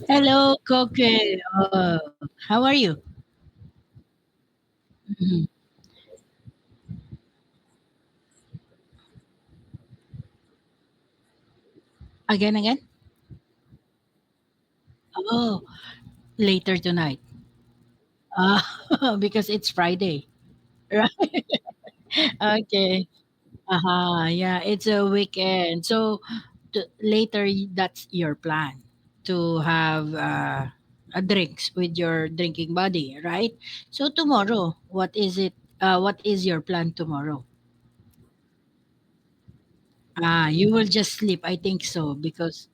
Hello, Koke. How are you? Mhm. Again? Oh, later tonight. Because it's Friday, right? Okay. Yeah, it's a weekend. So later, that's your plan to have a drinks with your drinking buddy, right? So tomorrow, what is it? What is your plan tomorrow? You will just sleep. I think so because.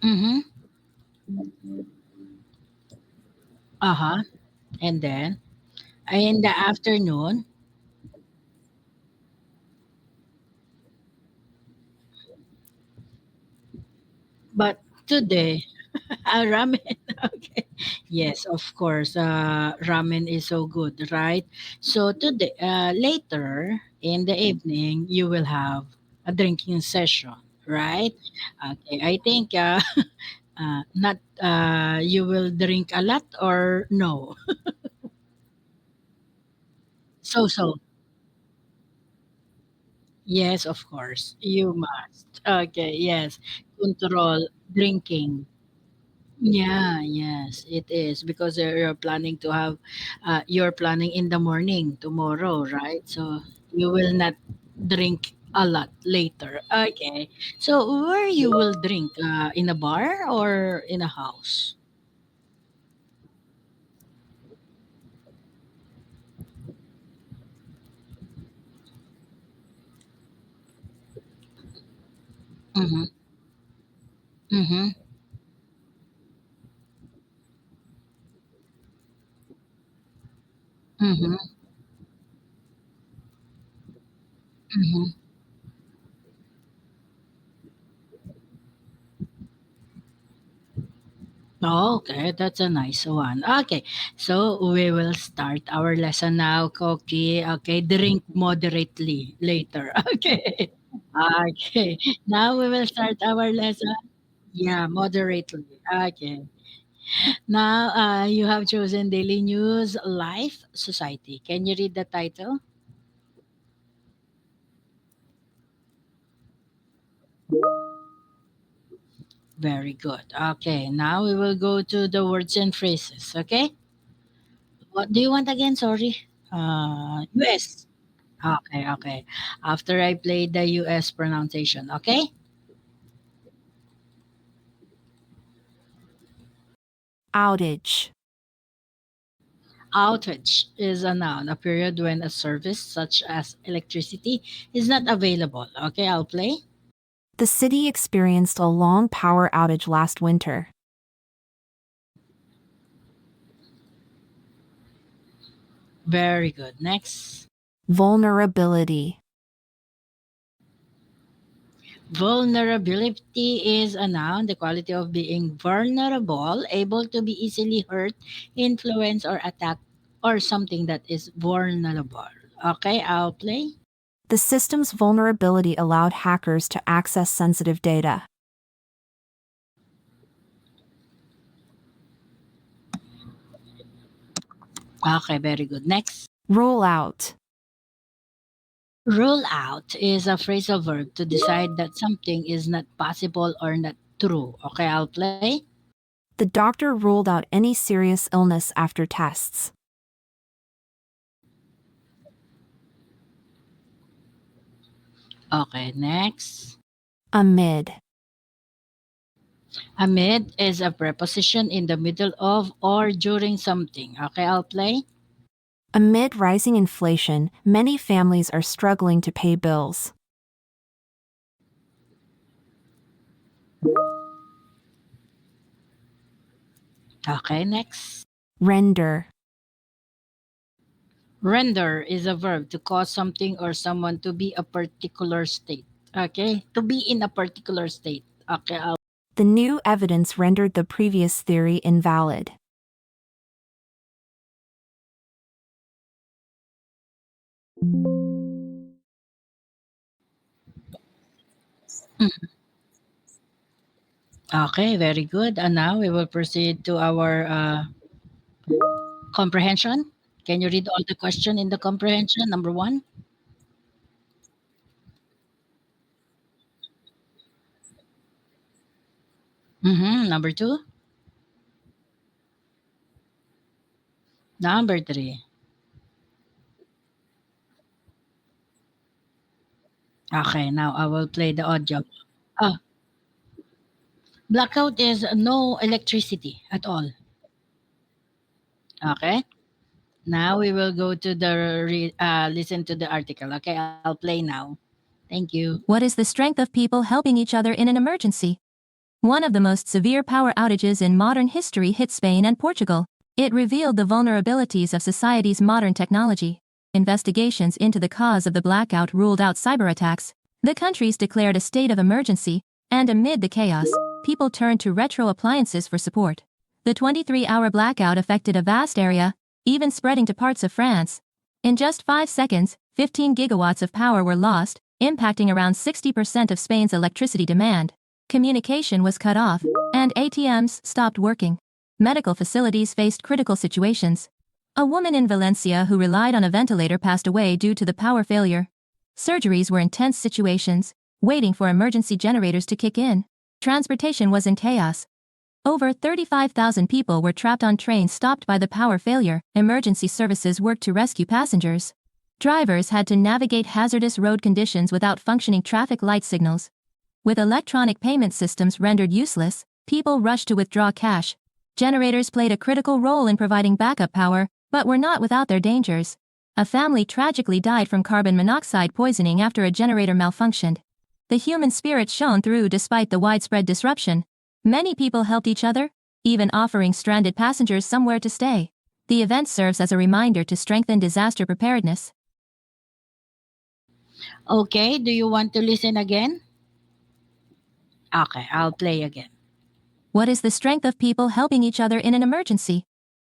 Mm-hmm. Uh huh. And then in the afternoon. But today, ramen. Okay. Yes, of course. Ramen is so good, right? So today, later in the evening, you will have a drinking session, right? Okay. I think not. You will drink a lot or no? So. Yes, of course. You must. Okay. Yes. Control drinking. Yeah, yes, it is because you're planning to have, you're planning in the morning tomorrow, right? So you will not drink a lot later. Okay. So where you will drink, in a bar or in a house? Mm-hmm. Mm-hmm. Mm-hmm. Mm-hmm. Oh, okay, that's a nice one. Okay, so we will start our lesson now, Koki. Okay, drink moderately later. Okay. Okay. Now we will start our lesson. Yeah, moderately. Okay. Now you have chosen Daily News Life Society. Can you read the title? Very good. Okay. Now we will go to the words and phrases. Okay. What do you want again? Sorry. US. Okay. After I play the US pronunciation. Okay. Outage. Outage is a noun, a period when a service such as electricity is not available. Okay, I'll play. The city experienced a long power outage last winter. Very good. Next. Vulnerability. Vulnerability is a noun, the quality of being vulnerable, able to be easily hurt, influenced, or attacked, or something that is vulnerable. Okay, I'll play. The system's vulnerability allowed hackers to access sensitive data. Okay, very good. Next. Rule out. Rule out is a phrasal verb to decide that something is not possible or not true. Okay, I'll play. The doctor ruled out any serious illness after tests. Okay, next. Amid. Amid is a preposition in the middle of or during something. Okay, I'll play. Amid rising inflation, many families are struggling to pay bills. Okay, next. Render. Render is a verb to cause something or someone to be a particular state. Okay, to be in a particular state. Okay, The new evidence rendered the previous theory invalid. Mm. Okay, very good. And now we will proceed to our comprehension. Can you read all the question in the comprehension? Number one. Mm-hmm. Number two. Number three. Okay, now I will play the audio. Ah, blackout is no electricity at all. Okay. Now we will go to the listen to the article. Okay, I'll play now. Thank you. What is the strength of people helping each other in an emergency? One of the most severe power outages in modern history hit Spain and Portugal. It revealed the vulnerabilities of society's modern technology. Investigations into the cause of the blackout ruled out cyber attacks. The countries declared a state of emergency, and amid the chaos, people turned to retro appliances for support. The 23-hour blackout affected a vast area, even spreading to parts of France. In just 5 seconds, 15 gigawatts of power were lost, impacting around 60% of Spain's electricity demand. Communication was cut off, and ATMs stopped working. Medical facilities faced critical situations. A woman in Valencia who relied on a ventilator passed away due to the power failure. Surgeries were intense situations, waiting for emergency generators to kick in. Transportation was in chaos. Over 35,000 people were trapped on trains stopped by the power failure. Emergency services worked to rescue passengers. Drivers had to navigate hazardous road conditions without functioning traffic light signals. With electronic payment systems rendered useless, people rushed to withdraw cash. Generators played a critical role in providing backup power, but were not without their dangers. A family tragically died from carbon monoxide poisoning after a generator malfunctioned. The human spirit shone through despite the widespread disruption. Many people helped each other, even offering stranded passengers somewhere to stay. The event serves as a reminder to strengthen disaster preparedness. Okay, do you want to listen again? Okay, I'll play again. What is the strength of people helping each other in an emergency?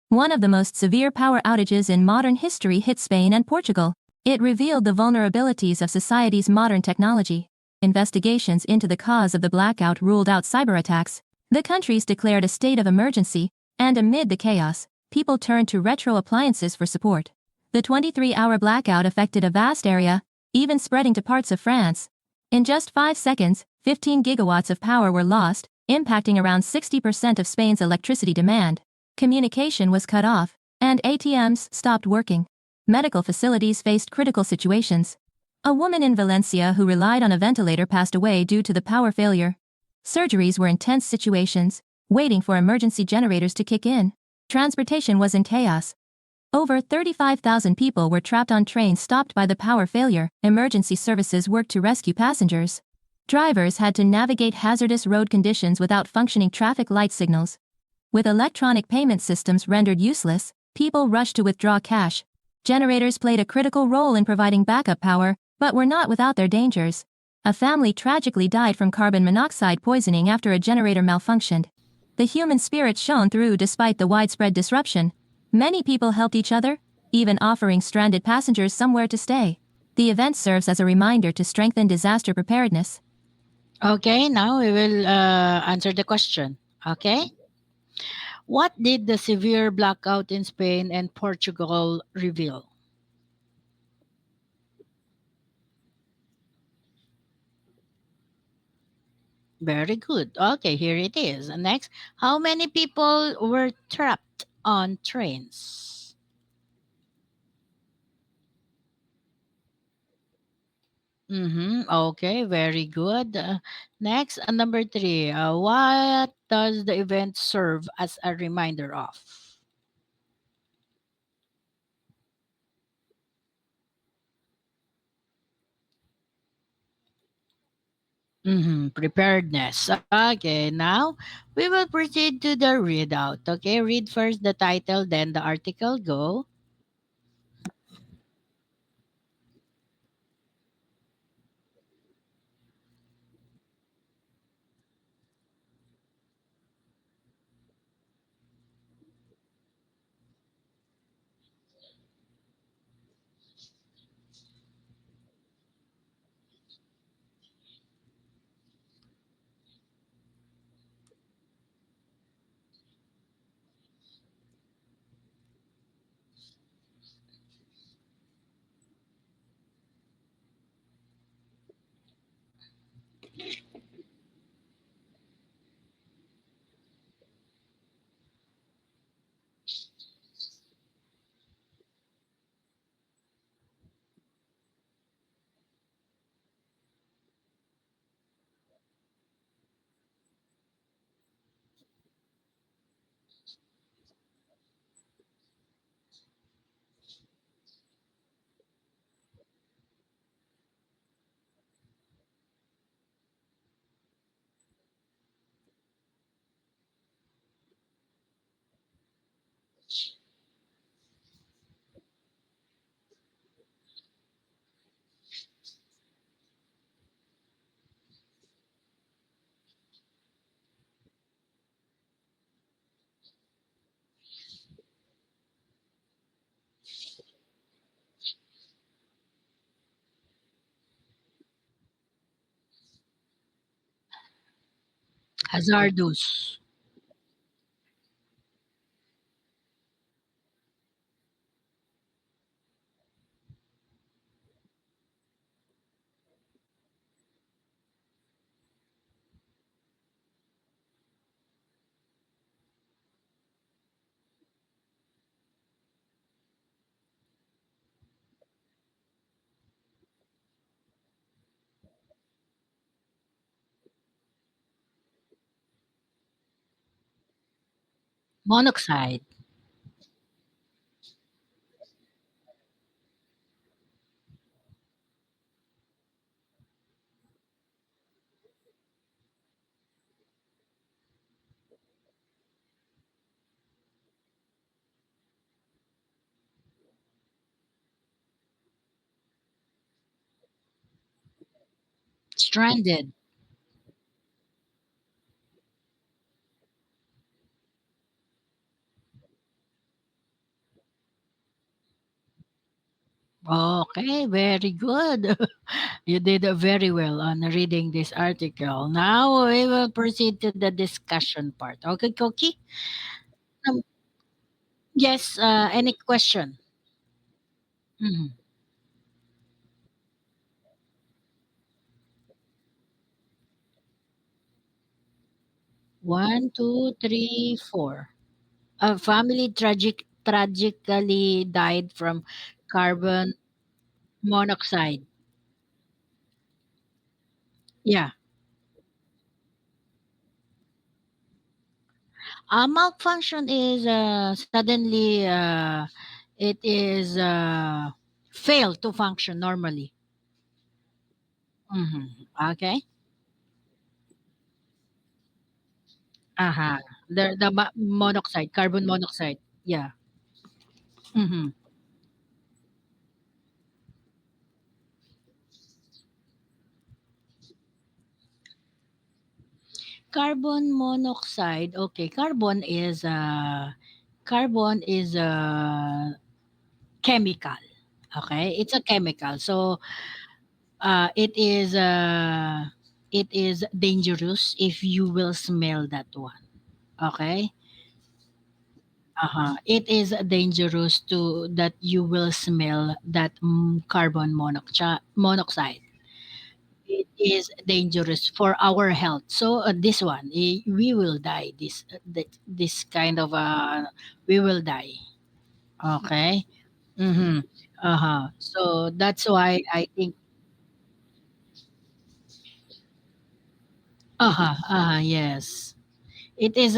One of the most severe power outages in modern history hit Spain and Portugal. It revealed the vulnerabilities of society's modern technology. Investigations into the cause of the blackout ruled out cyber attacks. The countries declared a state of emergency, and amid the chaos, people turned to retro appliances for support. The 23-hour blackout affected a vast area, even spreading to parts of France. In just 5 seconds, 15 gigawatts of power were lost, impacting around 60% of Spain's electricity demand. Communication was cut off, and ATMs stopped working. Medical facilities faced critical situations. A woman in Valencia who relied on a ventilator passed away due to the power failure. Surgeries were intense situations, waiting for emergency generators to kick in. Transportation was in chaos. Over 35,000 people were trapped on trains stopped by the power failure. Emergency services worked to rescue passengers. Drivers had to navigate hazardous road conditions without functioning traffic light signals. With electronic payment systems rendered useless, people rushed to withdraw cash. Generators played a critical role in providing backup power, but were not without their dangers. A family tragically died from carbon monoxide poisoning after a generator malfunctioned. The human spirit shone through despite the widespread disruption. Many people helped each other, even offering stranded passengers somewhere to stay. The event serves as a reminder to strengthen disaster preparedness. Okay, now we will answer the question. Okay. What did the severe blackout in Spain and Portugal reveal? Very good. Okay, here it is. Next, how many people were trapped on trains? Mm-hmm. Okay, very good. Next, number three. What does the event serve as a reminder of? Mm-hmm. Preparedness. Okay, now we will proceed to the readout. Okay, read first the title, then the article. Go. Hazardous. Monoxide. Stranded. Okay, very good. You did very well on reading this article. Now we will proceed to the discussion part. Okay, Koki? Um, yes, any question? Mhm. 1, 2, 3, 4. A family tragically died from carbon monoxide. Yeah. A malfunction is suddenly it is fail to function normally. Mhm. Okay. Uh-huh. The monoxide, carbon monoxide. Yeah. Mhm. Carbon monoxide. Okay, carbon is a chemical. Okay, it's a chemical. So it is dangerous if you will smell that one. Okay. Uh-huh. It is dangerous to that you will smell that carbon monoxide. It is dangerous for our health. So this one, we will die. This kind of we will die. Okay. Mm-hmm. Uh-huh. So that's why I think. Uh-huh. Uh-huh. Yes. It is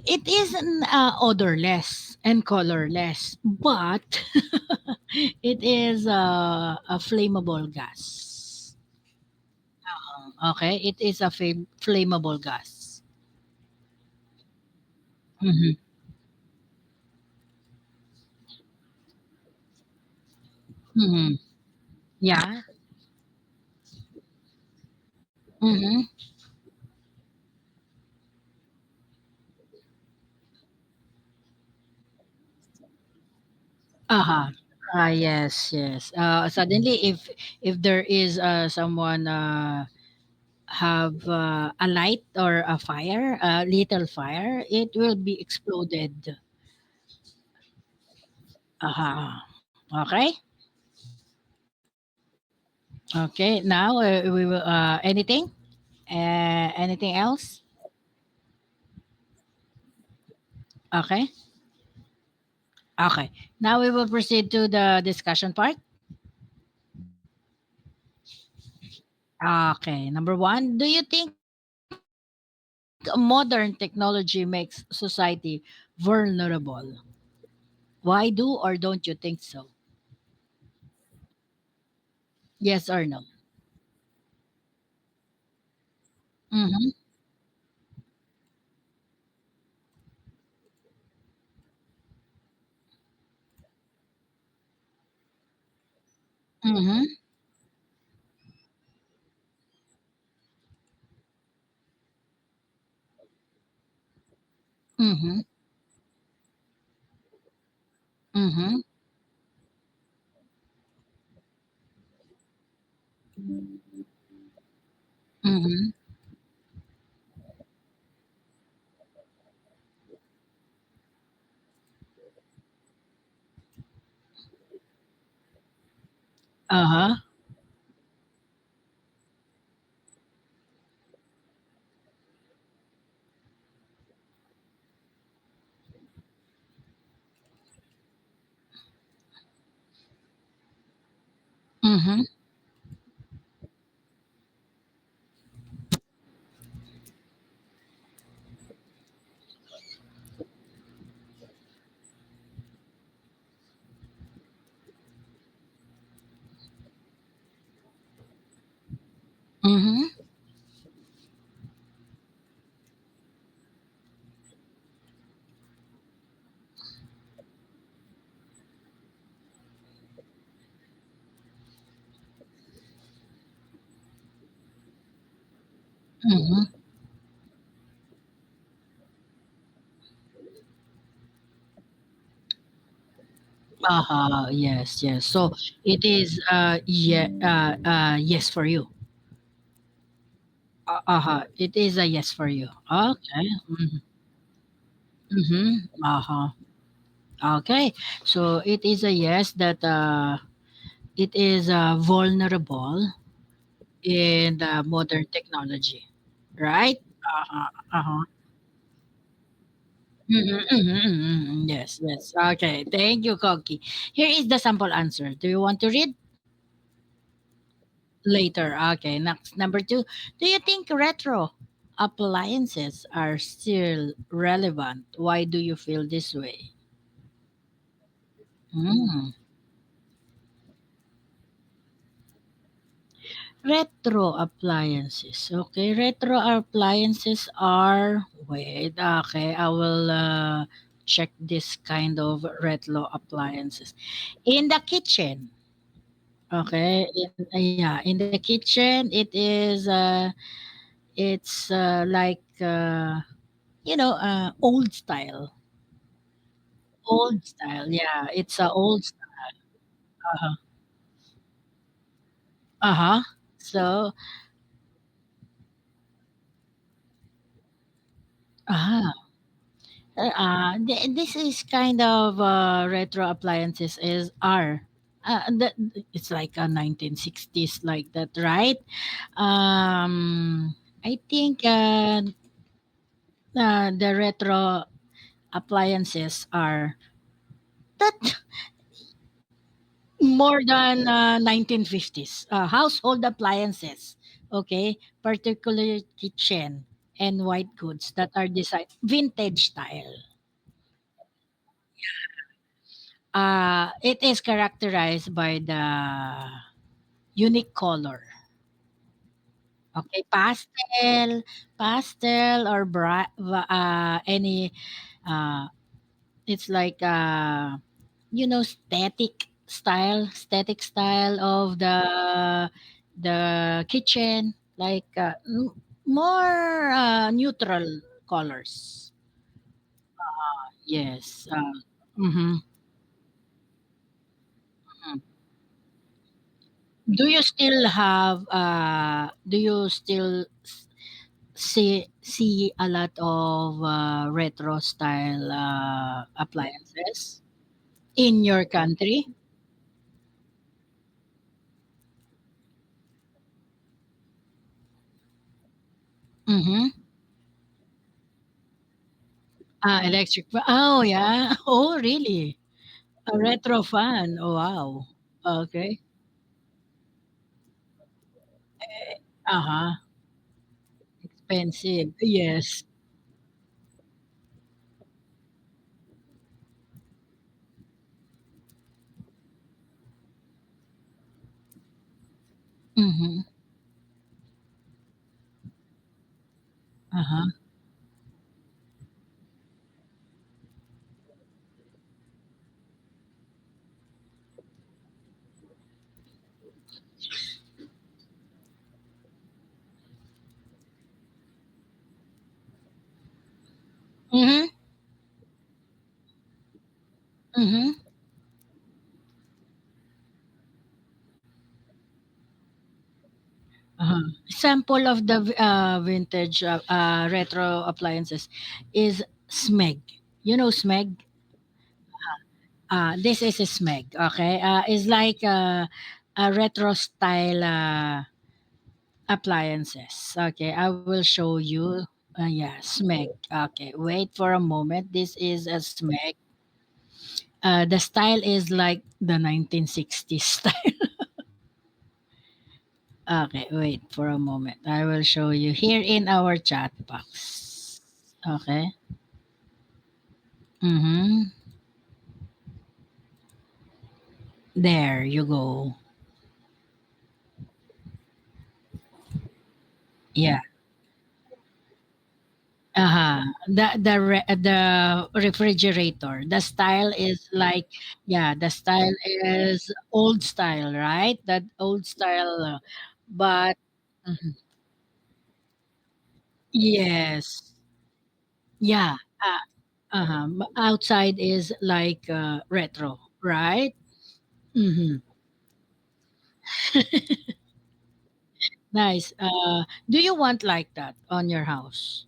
it is odorless and colorless, but it is a flammable gas. Okay, it is a flammable gas. Mhm. Mhm. Yeah. Mhm. Uh-huh. Yes, yes. Suddenly, if there is someone have a light or a fire, a little fire, it will be exploded. Uh-huh. Okay. Okay. Now we will. Anything? Anything else? Okay. Okay. Now we will proceed to the discussion part. Okay. Number one, do you think modern technology makes society vulnerable? Why do or don't you think so? Yes or no? Mm-hmm. Mm-hmm. Mm-hmm. Mm-hmm. Mm-hmm. Uh-huh. Mm-hmm. Mm-hmm. Mm-hmm. Uh-huh. Yes, yes. So it is yes for you. Uh-huh. It is a yes for you. Okay. Mm-hmm. Mm-hmm. Uh-huh. Okay. So it is a yes that it is vulnerable in the modern technology, right? Uh-huh. Uh-huh. Mhm, mhm, mhm, mhm. Yes, yes. Okay. Thank you, Koki. Here is the sample answer. Do you want to read later? Okay. Next, number two. Do you think retro appliances are still relevant? Why do you feel this way? Mm. Retro appliances. Okay. Retro appliances are. Wait. Okay. I will check this kind of retro appliances in the kitchen. Okay, yeah, in the kitchen, it's like old style, old style. Yeah, it's a old style. Uh-huh. Uh-huh. So, ah, this is kind of retro appliances is are. It's like a 1960s like that, right? I think the retro appliances are that more than 1950s household appliances, okay, particularly kitchen and white goods that are designed vintage style. It is characterized by the unique color, okay, pastel or any uh, it's like static style of the kitchen, like more neutral colors. Yes. Mhm, mhm. Do you still see a lot of retro style appliances in your country? Mm-hmm. Electric oh, yeah. Oh, really? A retro fan. Oh, wow. Okay. Uh-huh. Expensive. Yes. Mhm. Uh-huh. Mhm. Mhm. Uh-huh. Sample of the vintage retro appliances is Smeg. You know Smeg? This is a Smeg, okay? It's like retro style appliances. Okay, I will show you. Yeah, Smeg. Okay, wait for a moment. This is a Smeg. The style is like the 1960s style. Okay, wait for a moment. I will show you here in our chat box. Okay. Mm-hmm. There you go. Yeah. Uh-huh. The refrigerator. The style is like, yeah, the style is old style, right? That old style, but mhm. Yes. Yeah. Outside is like retro, right? Mm-hmm. Nice. Do you want like that on your house?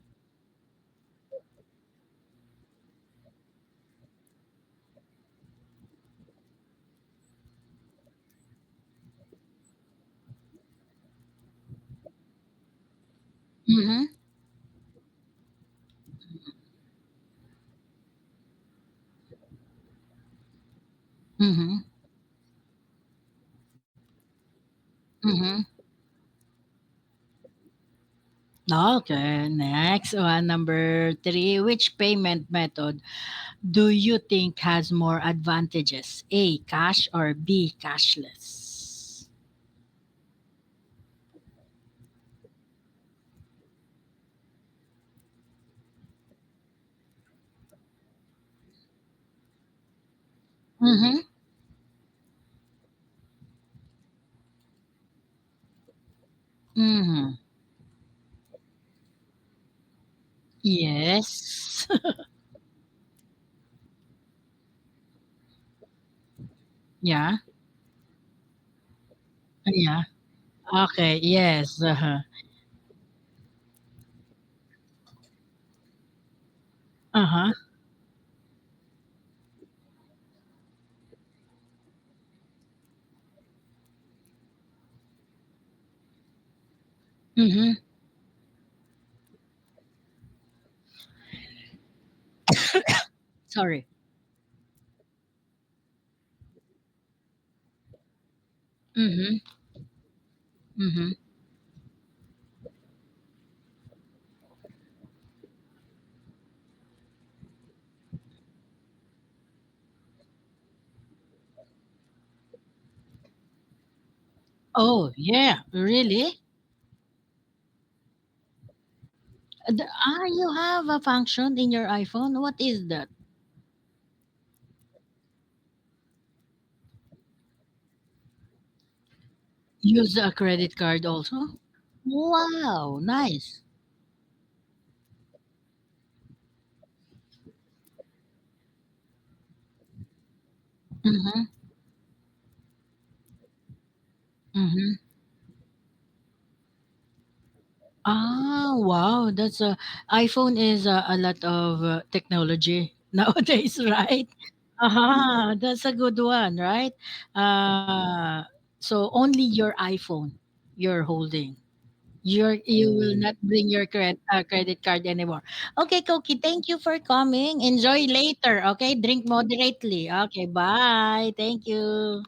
Mm-hmm. Mm-hmm. Mm-hmm. Okay, next one, number three. Which payment method do you think has more advantages? A, cash or B, cashless? Mm-hmm. Mm-hmm. Yes. Yeah. Yeah. Okay. Yes. Uh-huh. Uh-huh. Mm-hmm. Sorry. Mm-hmm. Mm-hmm. Oh, yeah. Really? You have a function in your iPhone? What is that? Use a credit card also? Wow, nice. Mm-hmm. Mm-hmm. Wow. That's a iPhone is a lot of technology nowadays, right? That's a good one, right? Uh, so only your iPhone you're holding. You will not bring your credit card anymore. Okay, Koki, thank you for coming. Enjoy later. Okay, drink moderately. Okay, bye. Thank you.